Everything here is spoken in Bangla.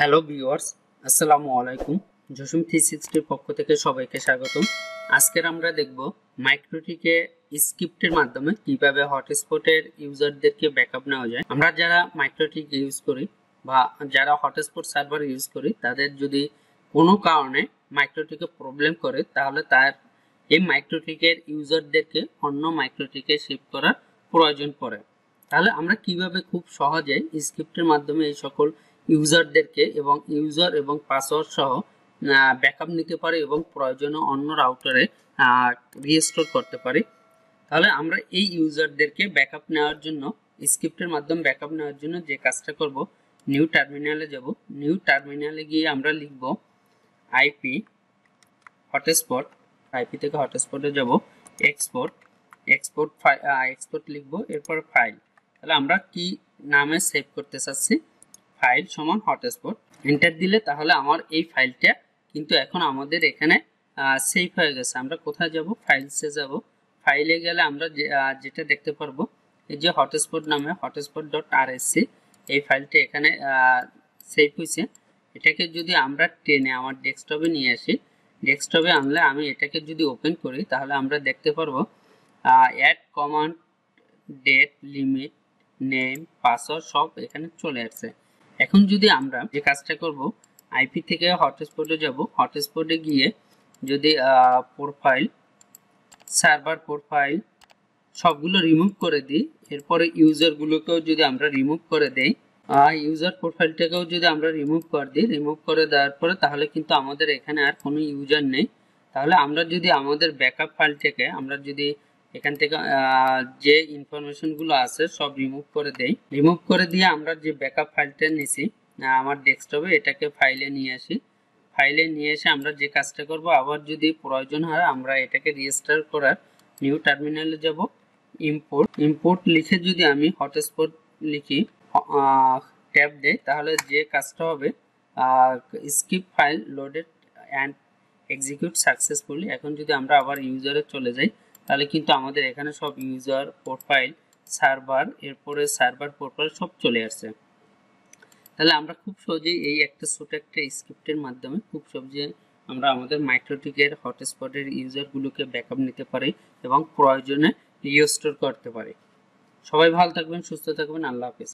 হ্যালো ভিউয়ার্স, আসসালামু আলাইকুম। জসিম 360 পক্ষ থেকে সবাইকে স্বাগতম। আজকের আমরা দেখব মাইক্রোটিকে স্ক্রিপ্টের মাধ্যমে কিভাবে হটস্পটের ইউজারদেরকে ব্যাকআপ নেওয়া যায়। আমরা যারা মাইক্রোটিক ইউজ করি বা যারা হটস্পট সার্ভার ইউজ করি, তাদের যদি কোনো কারণে মাইক্রোটিকে প্রবলেম করে, তাহলে তার এই মাইক্রোটিকের ইউজারদেরকে অন্য মাইক্রোটিকে শিফট করার প্রয়োজন পড়ে। তাহলে আমরা কিভাবে খুব সহজে স্ক্রিপ্টের মাধ্যমে এই সকল ইউজারদেরকে এবং ইউজার এবং পাসওয়ার্ড সহ ব্যাকআপ নিতে পারি এবং প্রয়োজনে অন্য রাউটারে রিস্টোর করতে পারি। তাহলে আমরা এই ইউজারদেরকে ব্যাকআপ নেওয়ার জন্য, স্ক্রিপ্টের মাধ্যমে ব্যাকআপ নেওয়ার জন্য যে কাজটা করব, নিউ টার্মিনালে যাব। নিউ টার্মিনালে গিয়ে আমরা লিখব আইপি হটস্পট, আইপি থেকে হটস্পটে যাব, এক্সপোর্ট এক্সপোর্ট লিখব, এরপর ফাইল। তাহলে আমরা কি নামে সেভ করতে চাচ্ছি, ফাইল সমান হটস্পট, এন্টার দিলে তাহলে আমার এই ফাইলটা কিন্তু এখন আমাদের এখানে সেভ হয়ে গেছে। আমরা কোথায় যাব, ফাইলসে যাব। ফাইলে গেলে আমরা যেটা দেখতে পারবো, এই যে হটস্পট নামে hotspot.rsc এই ফাইলটা এখানে সেভ হয়েছে। এটাকে যদি আমরা টেনে আমার ডেস্কটপে নিয়ে আসি, ডেস্কটপে আনলে আমি এটাকে যদি ওপেন করি, তাহলে আমরা দেখতে পারবো add command, date, limit, name, password সব এখানে চলে আসছে। এখন যদি আমরা যে কাজটা করব, আইপি থেকে হটস্পটে যাব, হটস্পটে গিয়ে যদি প্রোফাইল, সার্ভার প্রোফাইল সবগুলো রিমুভ করে দিই, এরপরে ইউজারগুলোকেও যদি আমরা রিমুভ করে দেই, ইউজার প্রোফাইলটাকেও যদি আমরা রিমুভ করে দিই, রিমুভ করে দেওয়ার পরে তাহলে কিন্তু আমাদের এখানে আর কোনো ইউজার নেই। তাহলে আমরা যদি আমাদের ব্যাকআপ ফাইলটাকে আমরা যদি এখান থেকে যে ইনফরমেশনগুলো আছে সব রিমুভ করে দেই, রিমুভ করে দিয়ে আমরা যে ব্যাকআপ ফাইলটা নিছি আমার ডেস্কটপে, এটাকে ফাইলে নিয়ে আসি। ফাইলে নিয়ে এসে আমরা যে কাজটা করব, আবার যদি প্রয়োজন হয় আমরা এটাকে রিস্টোর করার নিউ টার্মিনালে যাব, ইম্পোর্ট লিখে যদি আমি হটস্পট লিখি, ট্যাব দেই, তাহলে যে কাজটা হবে, skip file loaded and execute successfully. এখন যদি আমরা আবার ইউজারে চলে যাই, তাহলে কিন্তু আমাদের এখানে সব ইউজার প্রোফাইল, সার্ভার, এরপরে সার্ভার প্রোফাইল সব চলে আসছে। তাহলে আমরা খুব সহজেই এই একটা ছোট একটা স্ক্রিপ্টের মাধ্যমে খুব সহজে আমরা আমাদের মাইক্রোটিকের হটস্পটের ইউজারগুলোকে ব্যাকআপ নিতে পারি এবং প্রয়োজনে রিস্টোর করতে পারি। সবাই ভালো থাকবেন, সুস্থ থাকবেন, আল্লাহ হাফেজ।